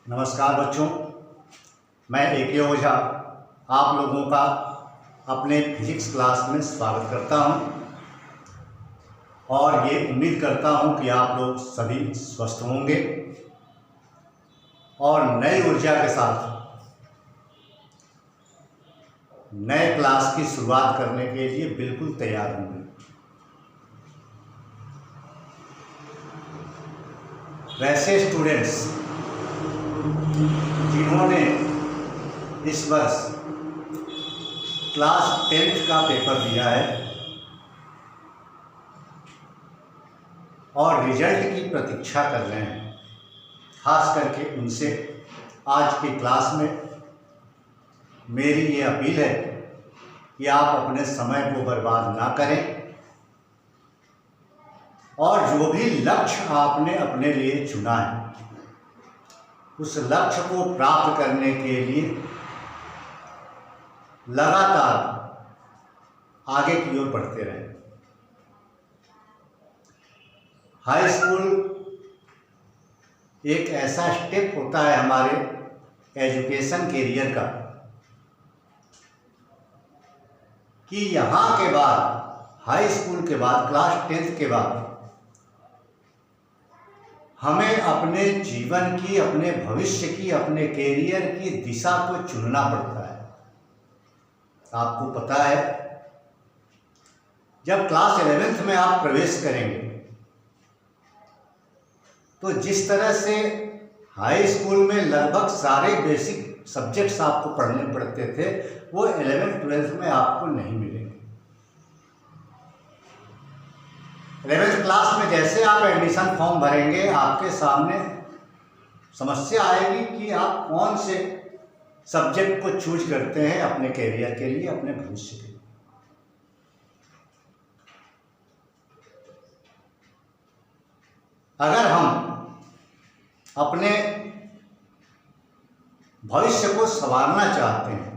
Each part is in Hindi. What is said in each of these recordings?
नमस्कार बच्चों, मैं ए.के. ओझा आप लोगों का अपने फिजिक्स क्लास में स्वागत करता हूं और ये उम्मीद करता हूं कि आप लोग सभी स्वस्थ होंगे और नई ऊर्जा के साथ नए क्लास की शुरुआत करने के लिए बिल्कुल तैयार होंगे। वैसे स्टूडेंट्स जिन्होंने इस वर्ष क्लास 10th का पेपर दिया है और रिजल्ट की प्रतीक्षा कर रहे हैं, खास करके उनसे आज की क्लास में मेरी ये अपील है कि आप अपने समय को बर्बाद ना करें और जो भी लक्ष्य आपने अपने लिए चुना है उस लक्ष्य को प्राप्त करने के लिए लगातार आगे की ओर बढ़ते रहें। हाई स्कूल एक ऐसा स्टेप होता है हमारे एजुकेशन कैरियर का कि यहाँ के बाद हाई स्कूल के बाद क्लास 10th के बाद हमें अपने जीवन की, अपने भविष्य की, अपने कैरियर की दिशा को चुनना पड़ता है। आपको पता है, जब क्लास 11th में आप प्रवेश करेंगे तो जिस तरह से हाई स्कूल में लगभग सारे बेसिक सब्जेक्ट्स आपको पढ़ने पड़ते थे वो 11th 12th में आपको नहीं मिलेंगे। 11th क्लास में जैसे आप एडमिशन फॉर्म भरेंगे आपके सामने समस्या आएगी कि आप कौन से सब्जेक्ट को चूज करते हैं अपने कैरियर के लिए, अपने भविष्य के लिए। अगर हम अपने भविष्य को संवारना चाहते हैं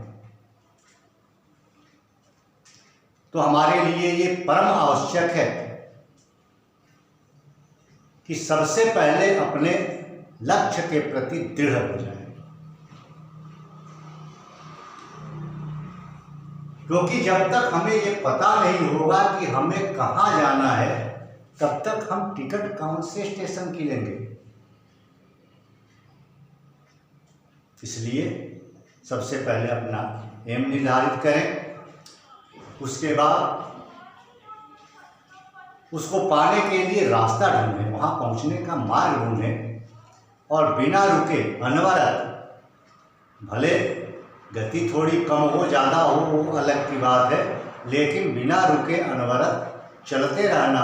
तो हमारे लिए ये परम आवश्यक है कि सबसे पहले अपने लक्ष्य के प्रति दृढ़ हो जाएं, क्योंकि जब तक हमें ये पता नहीं होगा कि हमें कहाँ जाना है तब तक हम टिकट कौन से स्टेशन की लेंगे। इसलिए सबसे पहले अपना एम निर्धारित करें, उसके बाद उसको पाने के लिए रास्ता ढूंढें, वहाँ पहुँचने का मार्ग ढूंढें और बिना रुके अनवरत, भले गति थोड़ी कम हो ज़्यादा हो वो अलग की बात है, लेकिन बिना रुके अनवरत चलते रहना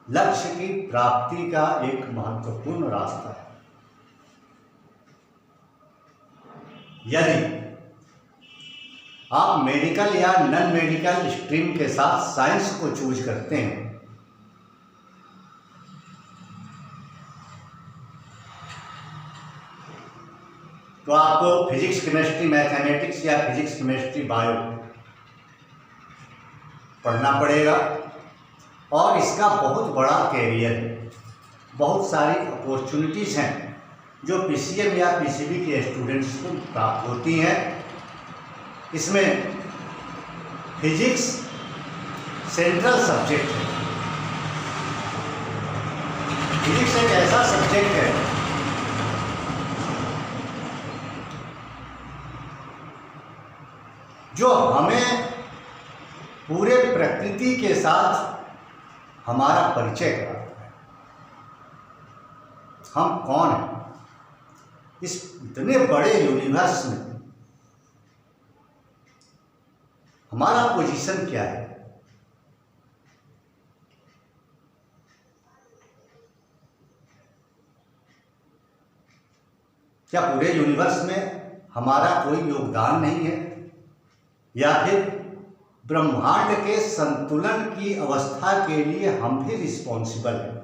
लक्ष्य की प्राप्ति का एक महत्वपूर्ण रास्ता है। यदि आप मेडिकल या नॉन मेडिकल स्ट्रीम के साथ साइंस को चूज करते हैं तो आपको फिजिक्स केमिस्ट्री मैथमेटिक्स या फिजिक्स केमिस्ट्री बायो पढ़ना पड़ेगा और इसका बहुत बड़ा कैरियर है। बहुत सारी अपॉर्चुनिटीज़ हैं जो पीसीएम या पीसीबी के स्टूडेंट्स को प्राप्त होती हैं। इसमें फिजिक्स सेंट्रल सब्जेक्ट है। फिजिक्स एक ऐसा सब्जेक्ट है जो हमें पूरे प्रकृति के साथ हमारा परिचय कराता है। हम कौन हैं इस इतने बड़े यूनिवर्स में, हमारा पोजीशन क्या है। क्या पूरे यूनिवर्स में हमारा कोई योगदान नहीं है या फिर ब्रह्मांड के संतुलन की अवस्था के लिए हम भी रिस्पॉन्सिबल हैं।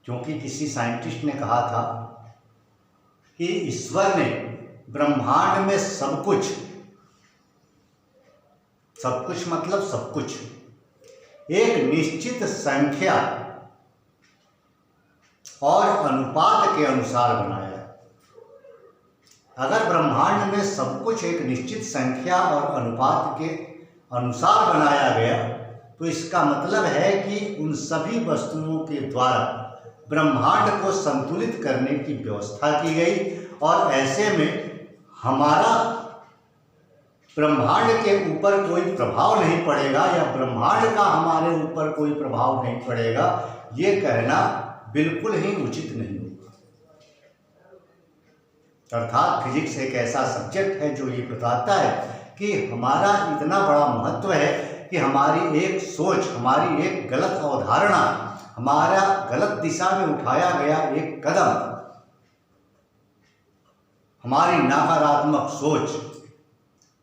क्योंकि किसी साइंटिस्ट ने कहा था कि ईश्वर ने ब्रह्मांड में सब कुछ मतलब सब कुछ, एक निश्चित संख्या और अनुपात के अनुसार बनाया। अगर ब्रह्मांड में सब कुछ एक निश्चित संख्या और अनुपात के अनुसार बनाया गया तो इसका मतलब है कि उन सभी वस्तुओं के द्वारा ब्रह्मांड को संतुलित करने की व्यवस्था की गई, और ऐसे में हमारा ब्रह्मांड के ऊपर कोई प्रभाव नहीं पड़ेगा या ब्रह्मांड का हमारे ऊपर कोई प्रभाव नहीं पड़ेगा, ये कहना बिल्कुल ही उचित नहीं होगा। अर्थात फिजिक्स एक ऐसा सब्जेक्ट है जो ये बताता है कि हमारा इतना बड़ा महत्व है कि हमारी एक सोच, हमारी एक गलत अवधारणा, हमारा गलत दिशा में उठाया गया एक कदम, हमारी नकारात्मक सोच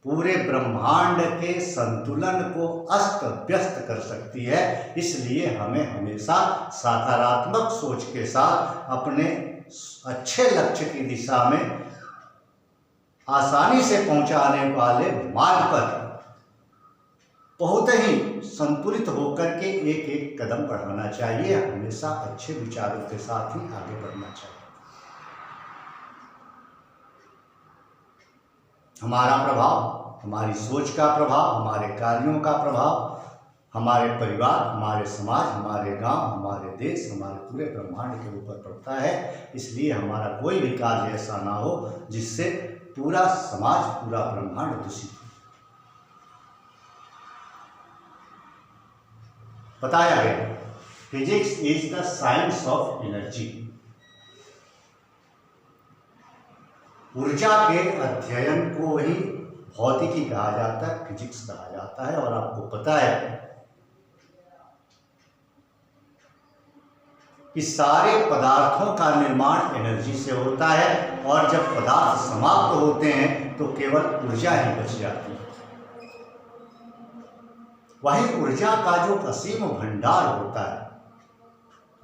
पूरे ब्रह्मांड के संतुलन को अस्त व्यस्त कर सकती है। इसलिए हमें हमेशा सकारात्मक सोच के साथ अपने अच्छे लक्ष्य की दिशा में आसानी से पहुंचाने वाले मार्ग पर बहुत ही संतुलित होकर के एक एक कदम बढ़ाना चाहिए। हमेशा अच्छे विचारों के साथ ही आगे बढ़ना चाहिए। हमारा प्रभाव, हमारी सोच का प्रभाव, हमारे कार्यों का प्रभाव हमारे परिवार, हमारे समाज, हमारे गांव, हमारे देश, हमारे पूरे ब्रह्मांड के ऊपर पड़ता है। इसलिए हमारा कोई भी कार्य ऐसा ना हो जिससे पूरा समाज, पूरा ब्रह्मांड दूषित हो। बताया गया physics is the science of energy. ऊर्जा के अध्ययन को ही भौतिकी कहा जाता है, फिजिक्स कहा जाता है। और आपको पता है कि सारे पदार्थों का निर्माण एनर्जी से होता है, और जब पदार्थ समाप्त होते हैं तो केवल ऊर्जा ही बच जाती है। वही ऊर्जा का जो असीम भंडार होता है,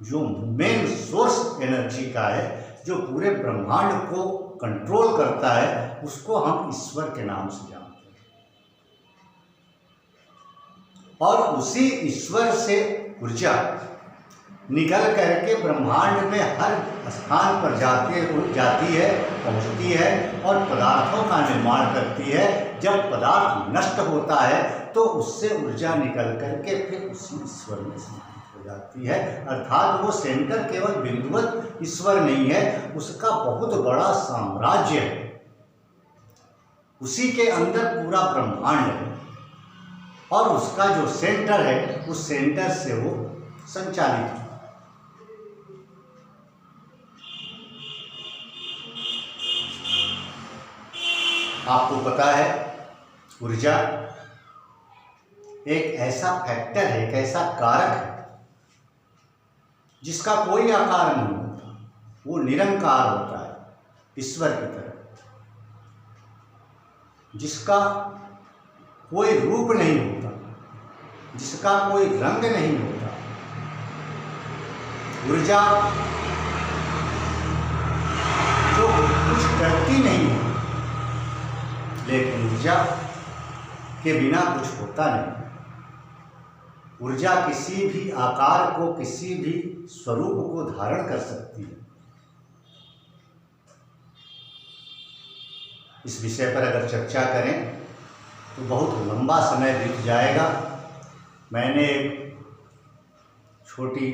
जो मेन सोर्स एनर्जी का है, जो पूरे ब्रह्मांड को कंट्रोल करता है, उसको हम ईश्वर के नाम से जानते हैं। और उसी ईश्वर से ऊर्जा निकल करके ब्रह्मांड में हर स्थान पर जाती है, पहुंचती है और पदार्थों का निर्माण करती है। जब पदार्थ नष्ट होता है तो उससे ऊर्जा निकल करके फिर उसी ईश्वर में समाहित हो जाती है। अर्थात वो सेंटर केवल बिंदुवत ईश्वर नहीं है, उसका बहुत बड़ा साम्राज्य है, उसी के अंदर पूरा ब्रह्मांड है, और उसका जो सेंटर है उस सेंटर से वो संचालित है। आपको पता है ऊर्जा एक ऐसा फैक्टर है, एक ऐसा कारक है जिसका कोई आकार नहीं होता, वो निरंकार होता है, ईश्वर की तरह, जिसका कोई रूप नहीं होता, जिसका कोई रंग नहीं होता। ऊर्जा जो कुछ करती नहीं है, लेकिन ऊर्जा के बिना कुछ होता नहीं। ऊर्जा किसी भी आकार को, किसी भी स्वरूप को धारण कर सकती है। इस विषय पर अगर चर्चा करें तो बहुत लंबा समय बीत जाएगा। मैंने एक छोटी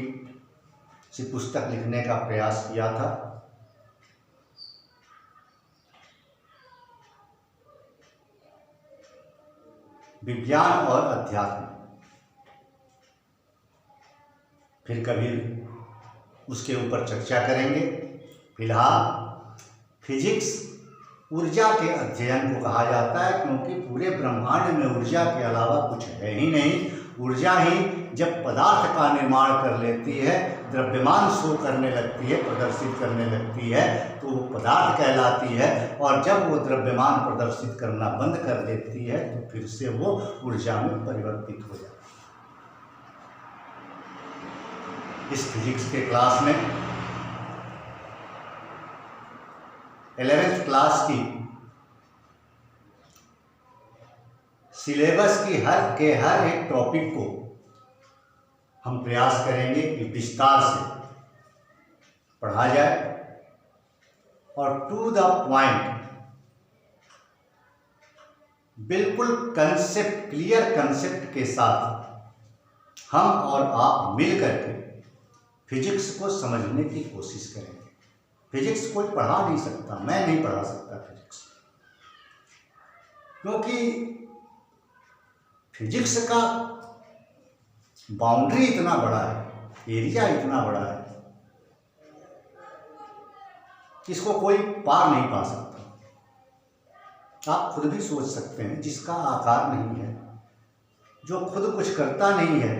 सी पुस्तक लिखने का प्रयास किया था, विज्ञान और अध्यात्म। फिर कभी उसके ऊपर चर्चा करेंगे। फिलहाल फिजिक्स ऊर्जा के अध्ययन को कहा जाता है, क्योंकि पूरे ब्रह्मांड में ऊर्जा के अलावा कुछ है ही नहीं। ऊर्जा ही जब पदार्थ का निर्माण कर लेती है, द्रव्यमान शो करने लगती है, प्रदर्शित करने लगती है, तो वो पदार्थ कहलाती है। और जब वो द्रव्यमान प्रदर्शित करना बंद कर देती है तो फिर से वो ऊर्जा में परिवर्तित हो जाती है। इस फिजिक्स के क्लास में 11th क्लास की सिलेबस की हर एक टॉपिक को हम प्रयास करेंगे कि विस्तार से पढ़ा जाए और टू द पॉइंट बिल्कुल कंसेप्ट, क्लियर कंसेप्ट के साथ हम और आप मिल करके फिजिक्स को समझने की कोशिश करेंगे। फिजिक्स कोई पढ़ा नहीं सकता, मैं नहीं पढ़ा सकता फिजिक्स, क्योंकि फिजिक्स का बाउंड्री इतना बड़ा है, एरिया इतना बड़ा है कि इसको कोई पार नहीं पा सकता। आप खुद भी सोच सकते हैं, जिसका आकार नहीं है, जो खुद कुछ करता नहीं है,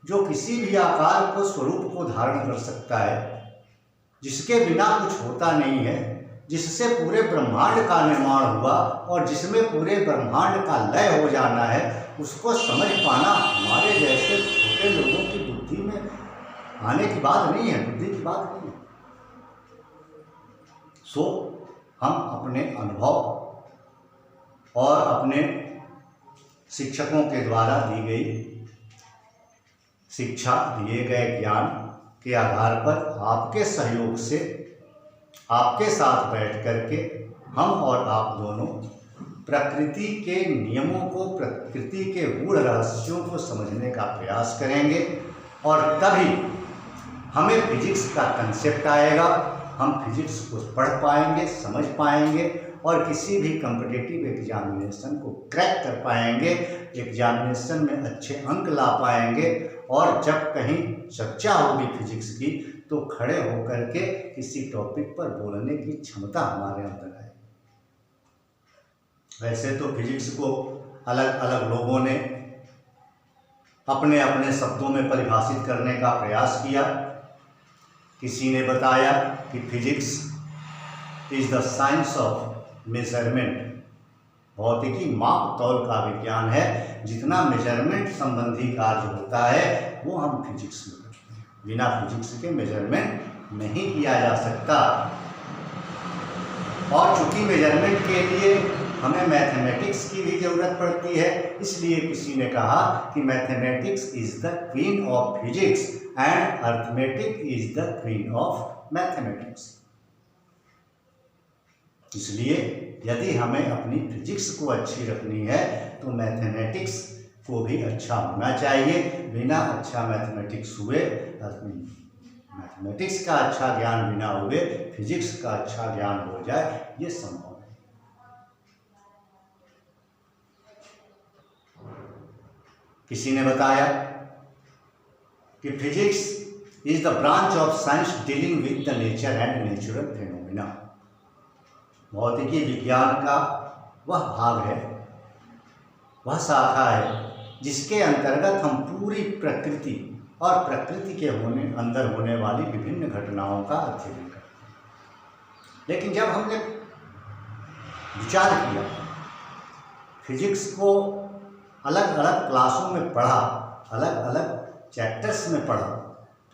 जो किसी भी आकार को, स्वरूप को धारण कर सकता है, जिसके बिना कुछ होता नहीं है, जिससे पूरे ब्रह्मांड का निर्माण हुआ और जिसमें पूरे ब्रह्मांड का लय हो जाना है, उसको समझ पाना हमारे जैसे छोटे लोगों की बुद्धि में आने की बात नहीं है, बुद्धि की बात नहीं है। सो हम अपने अनुभव और अपने शिक्षकों के द्वारा दी गई शिक्षा, दिए गए ज्ञान के आधार पर आपके सहयोग से, आपके साथ बैठ करके हम और आप दोनों प्रकृति के नियमों को, प्रकृति के गूढ़ रहस्यों को समझने का प्रयास करेंगे और तभी हमें फिजिक्स का कंसेप्ट आएगा, हम फिजिक्स को पढ़ पाएंगे, समझ पाएंगे और किसी भी कॉम्पिटिटिव एग्जामिनेशन को क्रैक कर पाएंगे, एग्जामिनेशन में अच्छे अंक ला पाएंगे और जब कहीं चर्चा होगी फिजिक्स की तो खड़े होकर के किसी टॉपिक पर बोलने की क्षमता हमारे अंदर है। वैसे तो फिजिक्स को अलग अलग लोगों ने अपने अपने शब्दों में परिभाषित करने का प्रयास किया। किसी ने बताया कि physics is the science of measurement, भौतिकी माप तौल का विज्ञान है, जितना मेजरमेंट संबंधी कार्य होता है वो हम फिजिक्स में करते हैं, बिना फिजिक्स के मेजरमेंट नहीं किया जा सकता। और चूंकि मेजरमेंट के लिए हमें मैथमेटिक्स की भी जरूरत पड़ती है, इसलिए किसी ने कहा कि mathematics is the queen of physics and arithmetic is the queen of mathematics. इसलिए यदि हमें अपनी फिजिक्स को अच्छी रखनी है तो मैथमेटिक्स को भी अच्छा होना चाहिए। बिना अच्छा मैथमेटिक्स हुए, मैथमेटिक्स का अच्छा ज्ञान बिना हुए फिजिक्स का अच्छा ज्ञान हो जाए, ये संभव है। किसी ने बताया कि physics is the branch of science dealing with the nature and natural phenomena. भौतिकी विज्ञान का वह भाग है, वह शाखा है जिसके अंतर्गत हम पूरी प्रकृति और प्रकृति के अंदर होने वाली विभिन्न घटनाओं का अध्ययन करते हैं। लेकिन जब हमने विचार किया, फिजिक्स को अलग अलग क्लासों में पढ़ा, अलग अलग चैप्टर्स में पढ़ा,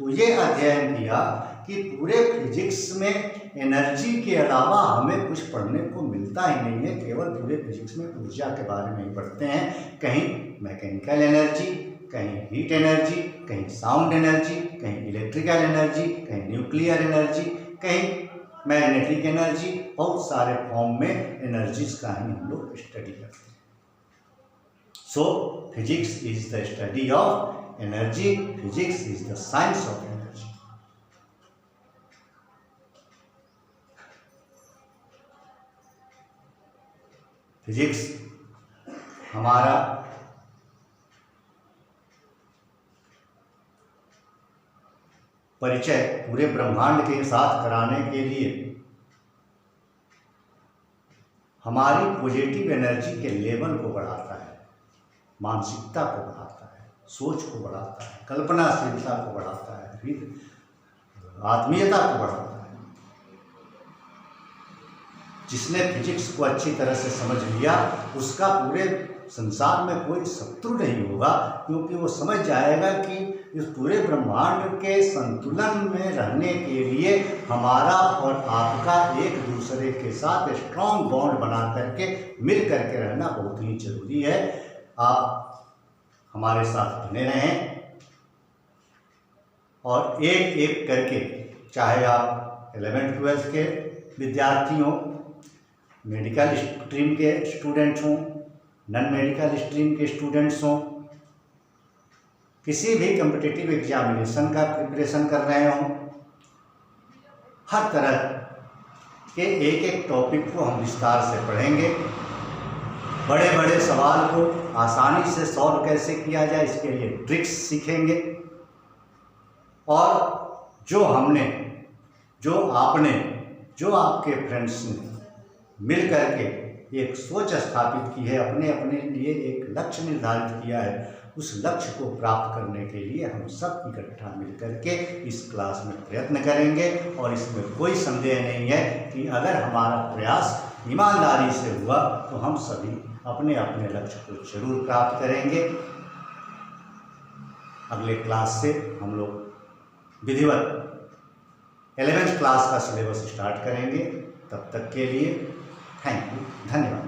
तो ये अध्ययन किया कि पूरे फिजिक्स में एनर्जी के अलावा हमें कुछ पढ़ने को मिलता ही नहीं है। केवल पूरे फिजिक्स में ऊर्जा के बारे में ही पढ़ते हैं, कहीं मैकेनिकल एनर्जी, कहीं हीट एनर्जी, कहीं साउंड एनर्जी, कहीं इलेक्ट्रिकल एनर्जी, कहीं न्यूक्लियर एनर्जी, कहीं मैग्नेटिक एनर्जी, बहुत सारे फॉर्म में एनर्जीज का ही हम लोग स्टडी करते हैं। सो physics is the study of energy, physics is the science of energy. Physics हमारा परिचय पूरे ब्रह्मांड के साथ कराने के लिए हमारी पॉजिटिव एनर्जी के लेवल को बढ़ाता है, मानसिकता को बढ़ाता है, सोच को बढ़ाता है, कल्पनाशीलता को बढ़ाता है, फिर आत्मीयता को बढ़ाता है। जिसने फिजिक्स को अच्छी तरह से समझ लिया उसका पूरे संसार में कोई शत्रु नहीं होगा, क्योंकि वो समझ जाएगा कि इस पूरे ब्रह्मांड के संतुलन में रहने के लिए हमारा और आपका एक दूसरे के साथ स्ट्रॉन्ग बॉन्ड बना करके मिल करके रहना बहुत ही जरूरी है। आप हमारे साथ बने रहें और एक एक करके चाहे आप 11th-12th के विद्यार्थी हों, मेडिकल स्ट्रीम के स्टूडेंट्स हों, नॉन मेडिकल स्ट्रीम के स्टूडेंट्स हों, किसी भी कॉम्पिटिटिव एग्जामिनेशन का प्रिपरेशन कर रहे हों, हर तरह के एक एक टॉपिक को हम विस्तार से पढ़ेंगे। बड़े बड़े सवाल को आसानी से सॉल्व कैसे किया जाए इसके लिए ट्रिक्स सीखेंगे। और जो आपने जो आपके फ्रेंड्स ने मिल करके एक सोच स्थापित की है, अपने अपने लिए एक लक्ष्य निर्धारित किया है, उस लक्ष्य को प्राप्त करने के लिए हम सब इकट्ठा मिल करके इस क्लास में प्रयत्न करेंगे। और इसमें कोई संदेह नहीं है कि अगर हमारा प्रयास ईमानदारी से हुआ तो हम सभी अपने अपने लक्ष्य को जरूर प्राप्त करेंगे। अगले क्लास से हम लोग विधिवत 11th क्लास का सिलेबस स्टार्ट करेंगे। तब तक के लिए थैंक यू, धन्यवाद।